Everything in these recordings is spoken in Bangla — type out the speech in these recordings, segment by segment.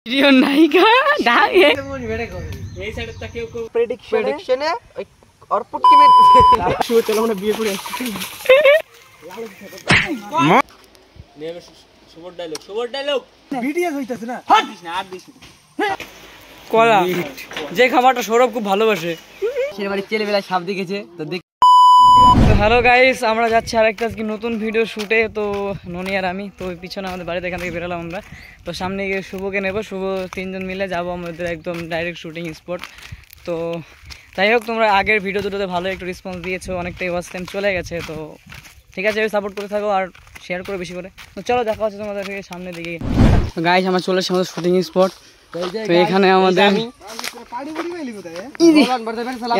প্রিয় নায়িকা ডাকে এই সাইডে তাকিয়ে প্রেডিকশনে অর্পুট কি শুরু চলো আমরা বিয়ে করে আসছি নেবে সুবর ডায়লগ ভিডিও হইতাছে না হাত দিস না কলা যে খাবারটা সৌরভ খুব ভালোবাসে সে বাড়ি ছেলেবেলায় সাপ দেখেছে তো হ্যালো গাইস, আমরা যাচ্ছি আরেকটা আজকে নতুন ভিডিও শুটে। তো ননি আর আমি তো পিছনে আমাদের বাড়িতে এখান থেকে বেরোলাম আমরা। তো সামনে গিয়ে শুভকে নেবো, শুভ তিনজন মিলে যাবো আমাদের একদম ডাইরেক্ট শুটিং স্পট। তো যাই হোক, তোমরা আগের ভিডিও দুটোতে ভালো একটু রেসপন্স দিয়েছো, অনেকটাই ওয়াচ টাইম চলে গেছে। তো ঠিক আছে, সাপোর্ট করে থাকো আর শেয়ার করো বেশি করে। তো চলো দেখা হচ্ছে তোমাদের সামনের দিকে। গাইস আমরা চলে এসেছি আমাদের শুটিং স্পট। তো এখানে আমাদের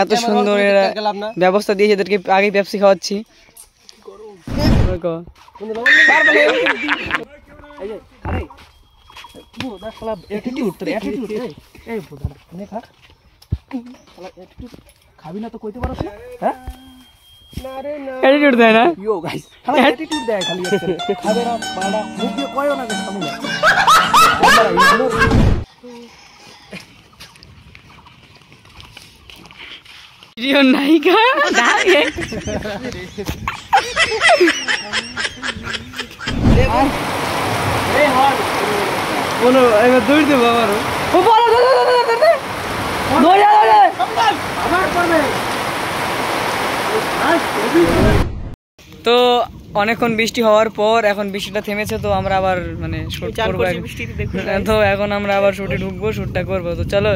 এত সুন্দর ব্যবস্থা দিয়েছে, এদেরকে আগে পেপসি খাওয়াচ্ছি। খাবি না তো কইতে পারছ হ্যাঁ অ্যাটিটিউড দেয় না ইয়ো গাইস খালি অ্যাটিটিউড দেয় খালি খাবে না পাড়া মুখ দিয়ে কয়ও না যে খাবো না প্রিয় নায়িকা ডাকে বলো এবার দৌড় দেবো আমারও। ও বলো তো অনেকক্ষণ বৃষ্টি হওয়ার পর এখন বৃষ্টিটা থেমেছে, তো আমরা আবার মানে শুট করবো। তো এখন আমরা আবার শুটে ঢুকবো, শুটটা করবো। তো চলো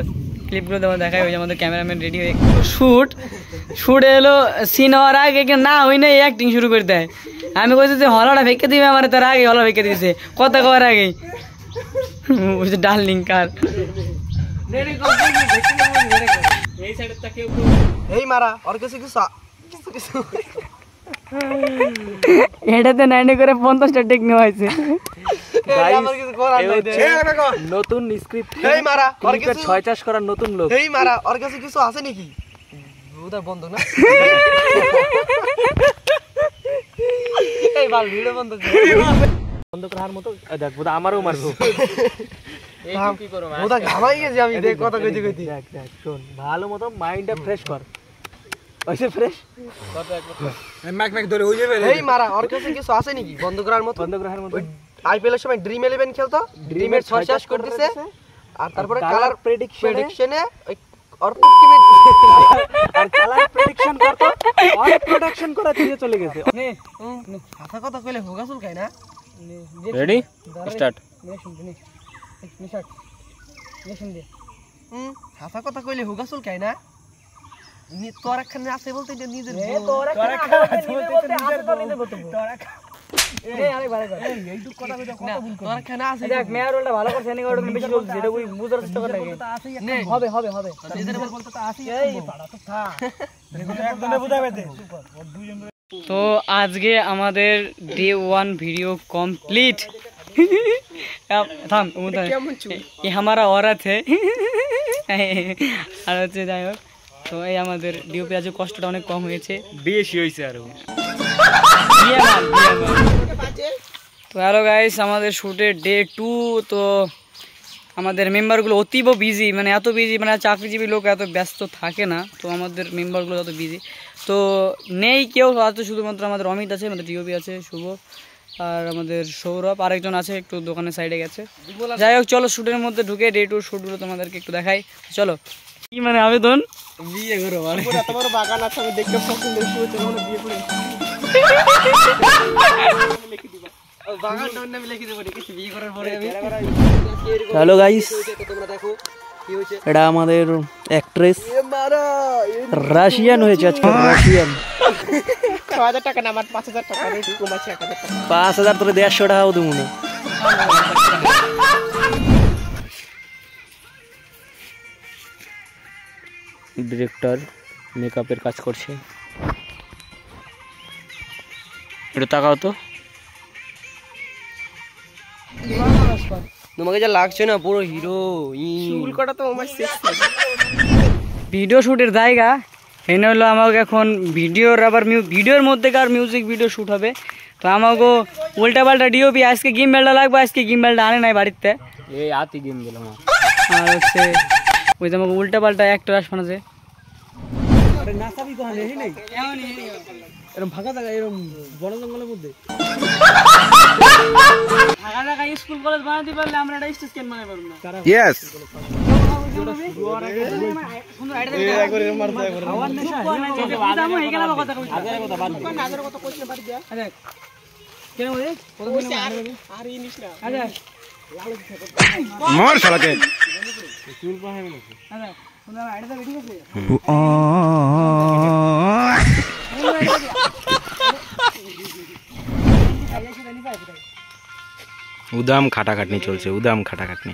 ক্লিপগুলো দেওয়া দেখাই। ওই যে আমাদের ক্যামেরাম্যান রেডি হয়ে শুট এলো, সিন হওয়ার আগে না ওই না অ্যাক্টিং শুরু করে দেয়। আমি কইছি যে হলাটা ভেঙে দিবে, আমার তার আগে হলা ভেঙে দিয়েছে কথা কওয়ার আগেই। বুঝতে ডার্লিং কার এই সাইডে তাকিয়ে এই মারা আর কিছু কিছু এটাতে 90 করে 50টা টেক নেওয়া হয়েছে। আমার কিছু করার নাই দে নতুন স্ক্রিপ্ট এই মারা আর কিছু 6 চাষ করার নতুন লোক এই মারা আর কাছে কিছু আছে নাকি ওটা বন্ধ না এই বাল ভিডিও বন্ধ করার মতো দেখ বোধ আমারও মারবো এই কি করব ওটা ঘামাই গেছে আমি দেখ কথা কইতে কইতে দেখ শোন ভালো মতো মাইন্ডটা ফ্রেশ কর ওইসে ফ্রেশ কত ম্যাক ধরে হই যাবে এই মারা আর কাছে কিছু আছে নাকি বন্ধ করার মতো আইপিএল এর সময় ড্রিম 11 খেলতো ড্রিমের 6 শেষ করে দিয়েছে আর তারপরে কালার প্রেডিকশনে অর্পুট কি আর কালার প্রেডিকশন করতো আর প্রোডাকশন করে দিয়ে চলে গেছে। কথা কথা কইলে হোগা চুল খায় না রেডি স্টার্ট হাসা কথা কইলে হোগা চুল খায় না তোর একখানে আছে বলতে নিজের তো আজকে আমাদের ডে 1 ভিডিও কমপ্লিট। থাম हमारा औरत है আর হচ্ছে যাই হোক, তো এই আমাদের ডিওপি আজ কষ্টটা অনেক কম হয়েছে, বেশি হইছে আরো। তো হ্যালো গাইস, আমাদের শুটের ডে 2। তো আমাদের মেম্বারগুলো অতীব বিজি, মানে এত বিজি, মানে চাকরিজীবী লোক এত ব্যস্ত থাকে না। তো আমাদের মেম্বারগুলো এত বিজি, তো নেই কেউ, হয়তো শুধুমাত্র আমাদের অমিত আছে, আমাদের ডিওপি আছে, শুভ আর আমাদের সৌরভ, আরেকজন আছে একটু দোকানের সাইডে গেছে। যাই হোক চলো শুটের মধ্যে ঢুকে ডে 2 শুটগুলো তোমাদেরকে একটু দেখাই। চলো কি মানে আবেদন বিয়ে করো মানে তোমার বাগান আছে আমি দেখতে পছন্দ করছি তোমরা বিয়ে করে লিখে দিবা বাগানটার নাম লিখে দেব কিছু বিয়ে করার পরে আমি। হ্যালো গাইস, তোমরা দেখো কি হইছে। এটা আমাদের অ্যাক্ট্রেস রাশিয়ান হয়েছে আজকে, রাশিয়ান। 6000 টাকা না আমার 5000 টাকা রেডি কমাইছে 1000 টাকা 5000 তোরে 150 টাকাও দেবো না। ডিরেক্টর মেকআপের কাজ করছে, একটু তাকাও তো। তোমাকে যা লাগছে না পুরো হিরো চুল কাটা তো আমার শেষ ভিডিও শুটের জায়গা এনে হলো। আমাকে এখন ভিডিওর আবার ভিডিওর মধ্যেকার মিউজিক ভিডিও শ্যুট হবে। তো আমাকে উল্টা পাল্টা ডিওপি আজকে গিম্বেলটা লাগবে, আজকে গিম্বেলটা আনে নাই বাড়িতে। এই আতি গেম দিলাম আর হচ্ছে ওই যে আমাকে উল্টা পাল্টা একটা রাস বানাছে আরে নাসাবি তো হালে নাই এরকম ফাঁকা জায়গা এরকম বড় জঙ্গলের মধ্যে ফাঁকা জায়গা স্কুল কলেজ বানাতে পারলে আমরা একটা স্টেজ কেন বানাতে পারবো না Yes. সুন্দর আইডিয়া দেন করে মারতে করে আওয়াজ নেশা আমি এই গেল কথা কই আগের কথা বাদ দে আগের কথা কোশ্চেন বাদ দে আরে কেন বলে কত দিন আর ইনিস না আচ্ছা More साला के. চুল পাহে না আচ্ছা সুন্দর আইডিয়া রেডি আছে उदाम खाटा खाटनी चलছে उदाम खाटा खाटनी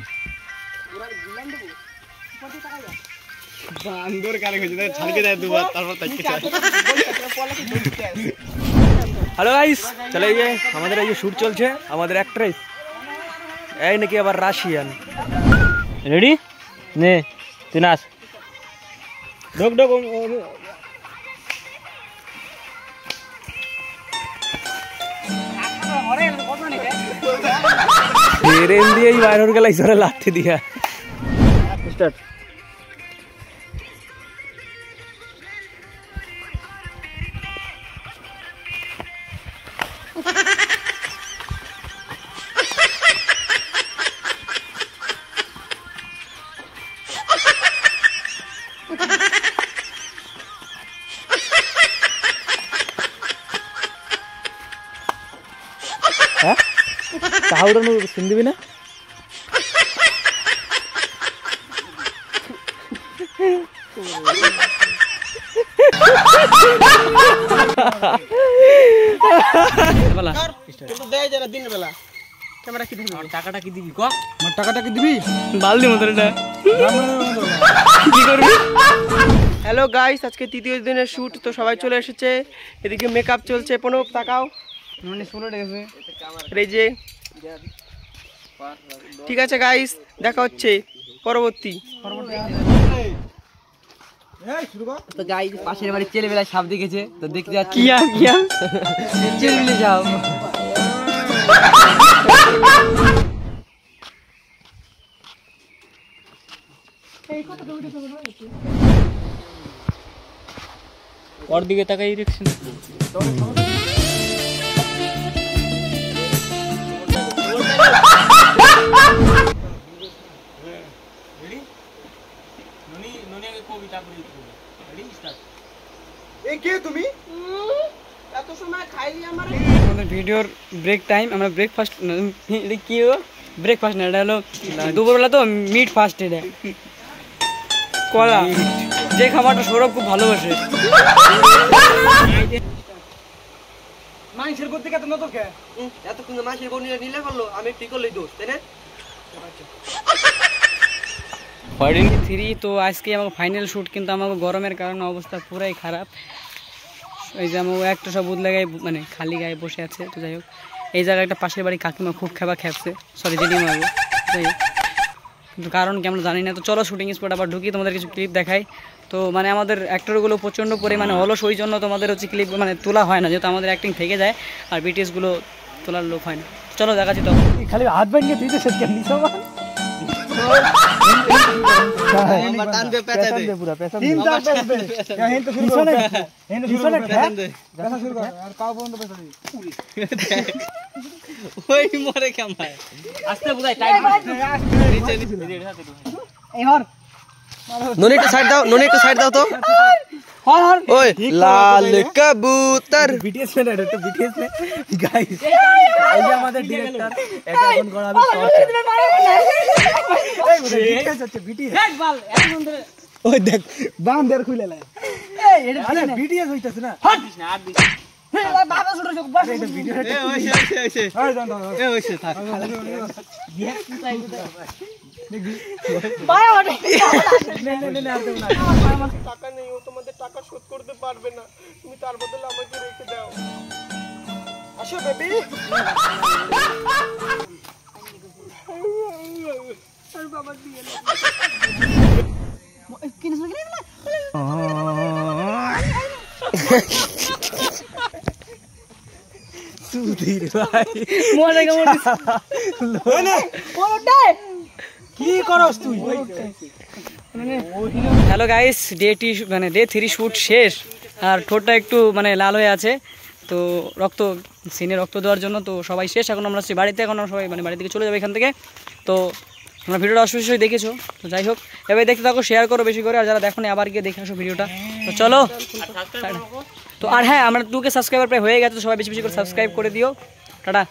বান্দর কারে কইছে ছালকে যায় দুবার তারপর তাকে হ্যালো গাইস চলে গিয়ে আমাদের এই যে শুট চলছে আমাদের অ্যাক্ট্রেস এই নাকি আবার রাশিয়ান রেডি নে তুই নাচ ঢোক ঢোক ট্রেন দিয়েই বাইরে গেল ইসরে লাথি দিয়া স্টার্ট তাহলে শুনবি না টাকাটা কি দিবি টাকাটা কি দিবি বালদি মতো এটা কি করবি হ্যালো গাইস, আজকে তৃতীয় দিনের শুট, তো সবাই চলে এসেছে। এদিকে মেকআপ চলছে, প্রণব তাকাও, মানে শুরু গেছে এই যে। ঠিক আছে গাইস, দেখা হচ্ছে পরবর্তী। তো গাইস পাশের বাড়ি ছেলেবেলা সাপ দেখেছে, তো দেখতে যাচ্ছি কিয়া কিয়া ছেলেবেলা যাও ওর দিকে তাকাই রিকশন ভিডিওর ব্রেক টাইম, আমরা ব্রেকফাস্ট কি ব্রেকফাস্ট না, এটা হলো দুপুরবেলা তো মিট ফাস্ট। এটা কলা, যে খাবারটা সৌরভ খুব ভালোবাসে। মাংসের করতে কত নতুন কে এতক্ষণ মাছের বনিয়ে নিলে করলো, আমি ঠিক করলেই দোষ, তাই না? 3 তো আজকে আমাকে ফাইনাল শ্যুট, কিন্তু আমাকে গরমের কারণে অবস্থা পুরাই খারাপ। এই যে আমাকে একটা সব বুধ লাগাই মানে খালি গায়ে বসে আছে। তো যাই হোক, এই জায়গায় একটা পাশের বাড়ি কাকিমা খুব খেপছে, সরি জেডি মারবো, যাই হোক কিন্তু কারণ কি আমরা জানি না। তো চলো শুটিং স্পট আবার ঢুকি, তোমাদের কিছু ক্লিপ দেখাই। তো মানে আমাদের অ্যাক্টরগুলো প্রচণ্ড পরিমাণে অলস, ওই জন্য তোমাদের হচ্ছে ক্লিপ মানে তোলা হয় না, যেহেতু আমাদের অ্যাক্টিং থেকে যায় আর বিটিএসগুলো তোলার লোক হয় না। চলো দেখাচ্ছি। তো খালি হাত বাইকে তুই তো শেষ কেন নিছ ননি একটু সাইড দাও, ননি একটু সাইড দাও তো। ওই লাল কবুতর বিটিএস में এটা তো বিটিএস में गाइस, এই যে আমাদের ডাইরেক্টর এটা এখন করাবে শর্ট। এই বিটিএস হচ্ছে বিটিএস, দেখ বল এখন ধরে ওই দেখ বাঁধের খুলে লাই। এই এটা বিটিএস হইতাছে না, হাট দিস না, হাট দিস এই বাবা ছোট ছোট বস। এটা ভিডিও এই ওইছে এই জান দাও এই ওইছে থাক দেখ কি চাই দেখবি ভাই ওটা নে আর দেব না, টাকা নেই, ও তোমাদের টাকা শোধ করতে পারবে না, তুমি তার বদলে আমাকে রেখে দাও। আসো বেবি। আর বাবা দিয়ে না কিনে সরে গেল। সুধীর ভাই মজা কেমন ওনে ওটা কি করস তুই? হ্যালো গাইস, ডে 3 শ্যুট শেষ আর ঠোঁটটা একটু মানে লাল হয়ে আছে, তো সিনে রক্ত দেওয়ার জন্য তো সবাই শেষ। এখন আমরা বাড়িতে, এখন আমরা সবাই মানে বাড়ি থেকে চলে যাবো এখান থেকে। তো তোমরা ভিডিওটা অবশ্যই দেখেছো, তো যাই হোক এবার দেখতে থাকো, শেয়ার করো বেশি করে, আর যারা দেখো না আবার গিয়ে দেখে আসো ভিডিওটা। তো চলো, তো আর হ্যাঁ, আমরা 2K সাবস্ক্রাইবার প্রায় হয়ে গেছে, তো সবাই বেশি বেশি করে সাবস্ক্রাইব করে দিও। টাটা।